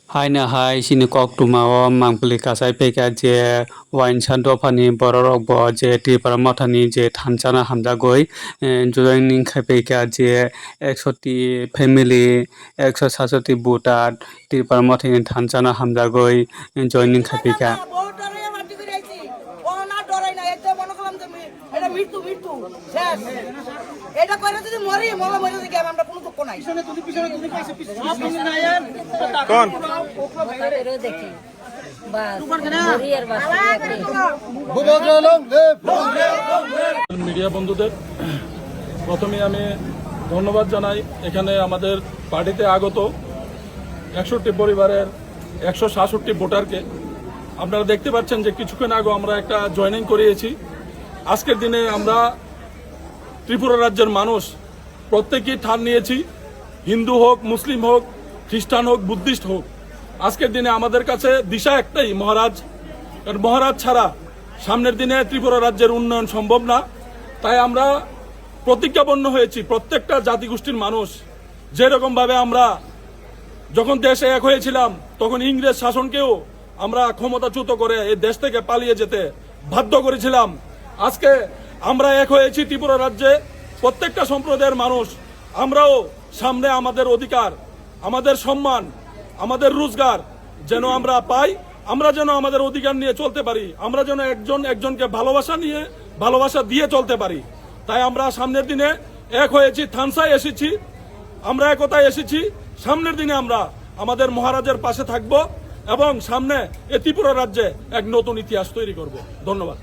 Haina hai sini kok tumao mangpili kasai peka je wain sando pani bororok bo je tripara mothani je thanchana hamjagoi joining khai peka je 100 family 167 butat tripara mothani thanchana hamjagoi joining khai peka এটা করে যদি মরি মরা মরে যদি আমরা কোনো দুঃখ নাই কোন দেখি মিডিয়া বন্ধুদের প্রথমে আমি ধন্যবাদ জানাই এখানে আমাদের পার্টিতে আগত 61 পরিবারের 166 ভোটারকে। আপনারা দেখতে পাচ্ছেন যে কিছুক্ষণ আগে আমরা একটা জয়েনিং করিয়েছি। আজকের দিনে আমরা ত্রিপুরা রাজ্যের মানুষ প্রত্যেকেই ঠান নিয়েছি, হিন্দু হোক, মুসলিম হোক, খ্রিস্টান হোক, বুদ্ধিস্ট হোক। আজকের দিনে আমাদের কাছে দিশা একটাই, মহারাজ। কারণ মহারাজ ছাড়া সামনের দিনে ত্রিপুরা রাজ্যের উন্নয়ন সম্ভব না। তাই আমরা প্রতিজ্ঞাবদ্ধ হয়েছি প্রত্যেকটা জাতিগোষ্ঠীর মানুষ, যেরকমভাবে আমরা যখন দেশে এক হয়েছিলাম তখন ইংরেজ শাসনকেও আমরা ক্ষমতাচ্যুত করে এই দেশ থেকে পালিয়ে যেতে বাধ্য করেছিলাম। আজকে আমরা এক হয়েছি ত্রিপুরা রাজ্যে প্রত্যেকটা সম্প্রদায়ের মানুষ। আমরাও সামনে আমাদের অধিকার, আমাদের সম্মান, আমাদের রোজগার যেন আমরা পাই, আমরা যেন আমাদের অধিকার নিয়ে চলতে পারি, আমরা যেন একজন একজনকে ভালোবাসা দিয়ে চলতে পারি। তাই আমরা সামনের দিনে এক হয়েছি, থানসায় এসেছি, আমরা একতায় এসেছি। সামনের দিনে আমরা আমাদের মহারাজের পাশে থাকব এবং সামনে এই ত্রিপুরা রাজ্যে এক নতুন ইতিহাস তৈরি করব। ধন্যবাদ।